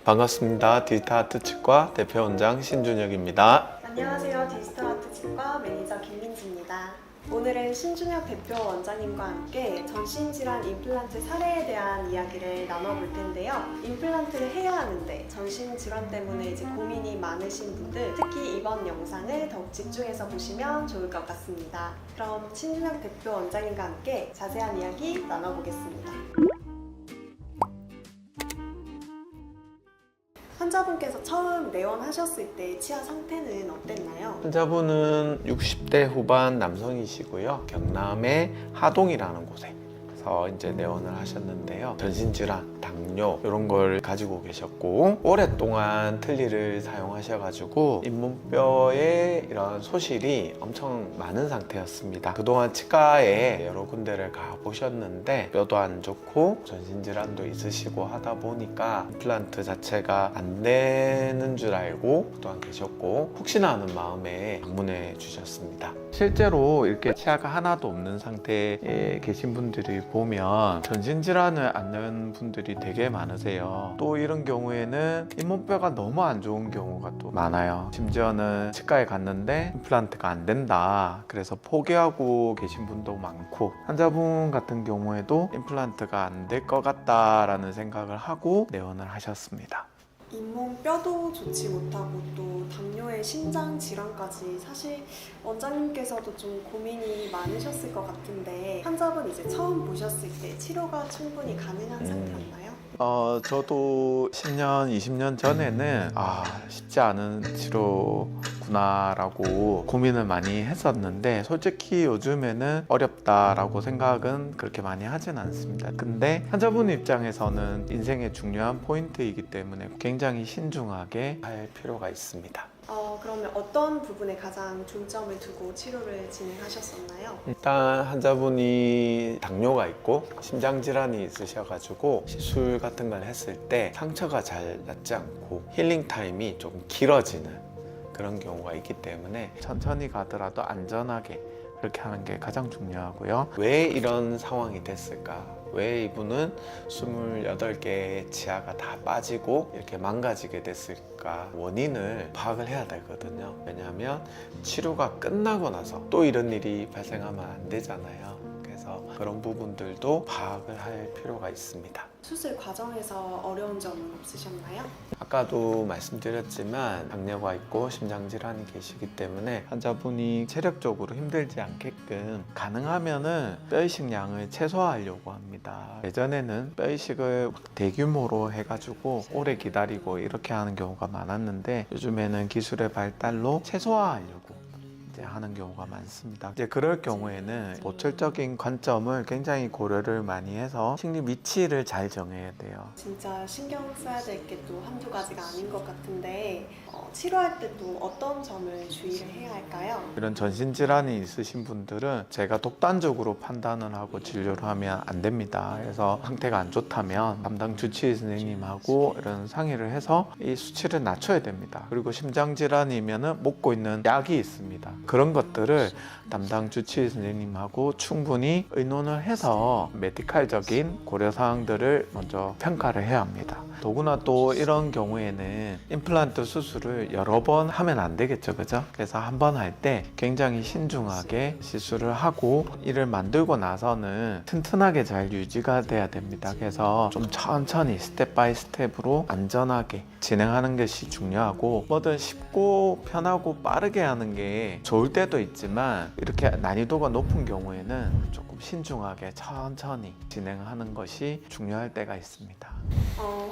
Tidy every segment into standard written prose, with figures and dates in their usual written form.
반갑습니다. 디지털 아트 치과 대표 원장 신준혁입니다. 안녕하세요. 디지털 아트 치과 매니저 김민지입니다. 오늘은 신준혁 대표 원장님과 함께 전신질환 임플란트 사례에 대한 이야기를 나눠볼 텐데요. 임플란트를 해야 하는데 전신질환 때문에 이제 고민이 많으신 분들, 특히 이번 영상을 더욱 집중해서 보시면 좋을 것 같습니다. 그럼 신준혁 대표 원장님과 함께 자세한 이야기 나눠보겠습니다. 환자분께서 처음 내원하셨을 때 치아 상태는 어땠나요? 환자분은 60대 후반 남성이시고요. 경남의 하동이라는 곳에서 이제 내원을 하셨는데요. 전신질환, 당뇨 이런 걸 가지고 계셨고 오랫동안 틀니를 사용하셔가지고 잇몸뼈에 이런 소실이 엄청 많은 상태였습니다. 그동안 치과에 여러 군데를 가보셨는데 뼈도 안 좋고 전신질환도 있으시고 하다 보니까 임플란트 자체가 안 되는 줄 알고 그동안 계셨고 혹시나 하는 마음에 방문해 주셨습니다. 실제로 이렇게 치아가 하나도 없는 상태에 계신 분들이 보면 전신질환을 앓는 분들이 되게 많으세요. 또 이런 경우에는 잇몸뼈가 너무 안 좋은 경우가 또 많아요. 심지어는 치과에 갔는데 임플란트가 안 된다, 그래서 포기하고 계신 분도 많고, 환자분 같은 경우에도 임플란트가 안 될 것 같다라는 생각을 하고 내원을 하셨습니다. 잇몸 뼈도 좋지 못하고 또 당뇨의 심장 질환까지 사실 원장님께서도 좀 고민이 많으셨을 것 같은데 환자분 이제 처음 보셨을 때 치료가 충분히 가능한 상태였나요? 저도 10년, 20년 전에는 쉽지 않은 치료구나라고 고민을 많이 했었는데 솔직히 요즘에는 어렵다라고 생각은 그렇게 많이 하진 않습니다. 근데 환자분 입장에서는 인생의 중요한 포인트이기 때문에 굉장히 신중하게 할 필요가 있습니다. 그러면 어떤 부분에 가장 중점을 두고 치료를 진행하셨었나요? 일단 환자분이 당뇨가 있고 심장질환이 있으셔가지고 시술 같은 걸 했을 때 상처가 잘 낫지 않고 힐링 타임이 조금 길어지는 그런 경우가 있기 때문에 천천히 가더라도 안전하게 그렇게 하는 게 가장 중요하고요. 왜 이런 상황이 됐을까? 왜 이분은 28개의 치아가 다 빠지고 이렇게 망가지게 됐을까? 원인을 파악을 해야 되거든요. 왜냐하면 치료가 끝나고 나서 또 이런 일이 발생하면 안 되잖아요. 그래서 그런 부분들도 파악을 할 필요가 있습니다. 수술 과정에서 어려운 점은 없으셨나요? 아까도 말씀드렸지만 당뇨가 있고 심장질환이 계시기 때문에 환자분이 체력적으로 힘들지 않게끔 가능하면은 뼈이식 양을 최소화하려고 합니다. 예전에는 뼈이식을 대규모로 해가지고 오래 기다리고 이렇게 하는 경우가 많았는데 요즘에는 기술의 발달로 최소화하려고 하는 경우가 많습니다. 이제 그럴 경우에는 보철적인 관점을 굉장히 고려를 많이 해서 식립 위치를 잘 정해야 돼요. 진짜 신경 써야 될 게 또 한두 가지가 아닌 것 같은데 치료할 때 또 어떤 점을 주의를 해야 할까요? 이런 전신질환이 있으신 분들은 제가 독단적으로 판단을 하고 진료를 하면 안 됩니다. 그래서 상태가 안 좋다면 담당 주치의 선생님하고 이런 상의를 해서 이 수치를 낮춰야 됩니다. 그리고 심장질환이면 먹고 있는 약이 있습니다. 그런 것들을 담당 주치의 선생님하고 충분히 의논을 해서 메디칼적인 고려사항들을 먼저 평가를 해야 합니다. 더구나 또 이런 경우에는 임플란트 수술을 여러 번 하면 안 되겠죠, 그죠? 그래서 한 번 할 때 굉장히 신중하게 시술을 하고 이를 만들고 나서는 튼튼하게 잘 유지가 돼야 됩니다. 그래서 좀 천천히 스텝 바이 스텝으로 안전하게 진행하는 것이 중요하고, 뭐든 쉽고 편하고 빠르게 하는 게 좋을 때도 있지만 이렇게 난이도가 높은 경우에는 조금 신중하게 천천히 진행하는 것이 중요할 때가 있습니다.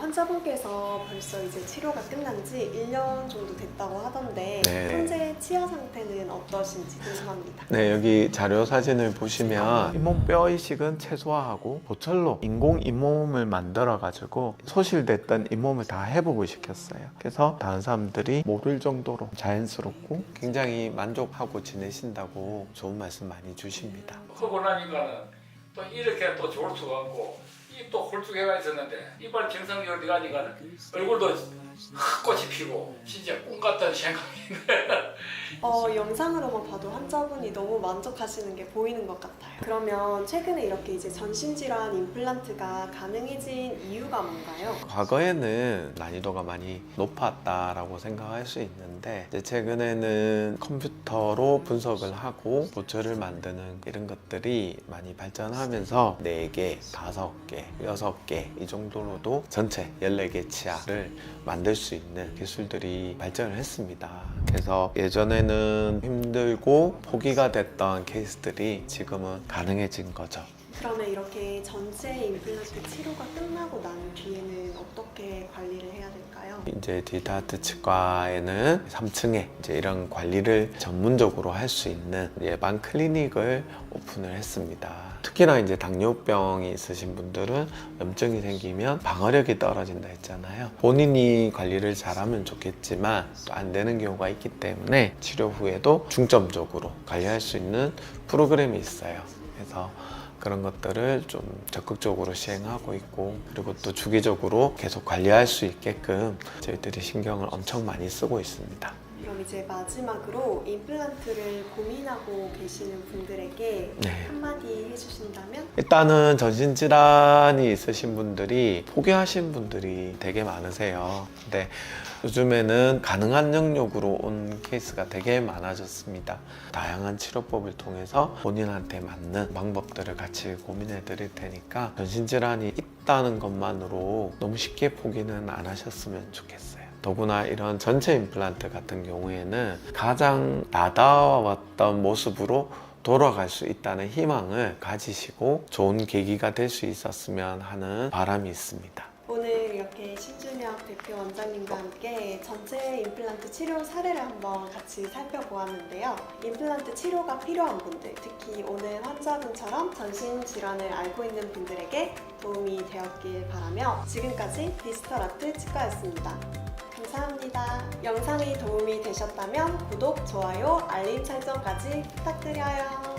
환자분께서 벌써 이제 치료가 끝난 지 1년 정도 됐다고 하던데 네. 현재 치아 상태는 어떠신지 궁금합니다. 네, 여기 자료 사진을 보시면 잇몸뼈 이식은 최소화하고 보철로 인공 잇몸을 만들어 가지고 소실됐던 잇몸을 다 회복을 시켰어요. 그래서 다른 사람들이 모를 정도로 자연스럽고 굉장히 만족하고 지내신다고 좋은 말씀 많이 주십니다. 하고 나니까는 또 이렇게 또 좋을 수가 없고 입도 홀쭉해가 있었는데 이빨 정상이 어디 가니까는 얼굴도 꽃이 피고 진짜 꿈 같다는 생각인데 영상으로만 봐도 환자분이 너무 만족하시는 게 보이는 것 같아요. 그러면 최근에 이렇게 이제 전신질환 임플란트가 가능해진 이유가 뭔가요? 과거에는 난이도가 많이 높았다라고 생각할 수 있는데 이제 최근에는 컴퓨터로 분석을 하고 보초를 만드는 이런 것들이 많이 발전하면서 4개, 5개, 6개 이 정도로도 전체 14개 치아를 만들 수 있는 기술들이 발전을 했습니다. 그래서 예전에는 힘들고 포기가 됐던 케이스들이 지금은 가능해진 거죠. 그러면 이렇게 전체 임플란트 치료가 끝나고 난 뒤에는 어떻게 관리를 해야 될까요? 이제 디지털아트 치과에는 3층에 이제 이런 관리를 전문적으로 할 수 있는 예방 클리닉을 오픈을 했습니다. 특히나 이제 당뇨병이 있으신 분들은 염증이 생기면 방어력이 떨어진다 했잖아요. 본인이 관리를 잘하면 좋겠지만 또 안 되는 경우가 있기 때문에 치료 후에도 중점적으로 관리할 수 있는 프로그램이 있어요. 그래서 그런 것들을 좀 적극적으로 시행하고 있고 그리고 또 주기적으로 계속 관리할 수 있게끔 저희들이 신경을 엄청 많이 쓰고 있습니다. 그럼 이제 마지막으로 임플란트를 고민하고 계시는 분들에게 네. 한마디 해주신다면? 일단은 전신질환이 있으신 분들이 포기하신 분들이 되게 많으세요. 근데 요즘에는 가능한 영역으로 온 케이스가 되게 많아졌습니다. 다양한 치료법을 통해서 본인한테 맞는 방법들을 같이 고민해 드릴 테니까 전신질환이 있다는 것만으로 너무 쉽게 포기는 안 하셨으면 좋겠어요. 더구나 이런 전체 임플란트 같은 경우에는 가장 나다웠던 모습으로 돌아갈 수 있다는 희망을 가지시고 좋은 계기가 될 수 있었으면 하는 바람이 있습니다. 오늘 이렇게 신준혁 대표 원장님과 함께 전체 임플란트 치료 사례를 한번 같이 살펴보았는데요. 임플란트 치료가 필요한 분들, 특히 오늘 환자분처럼 전신질환을 앓고 있는 분들에게 도움이 되었길 바라며 지금까지 디지털아트 치과였습니다. 감사합니다. 영상이 도움이 되셨다면 구독, 좋아요, 알림 설정까지 부탁드려요.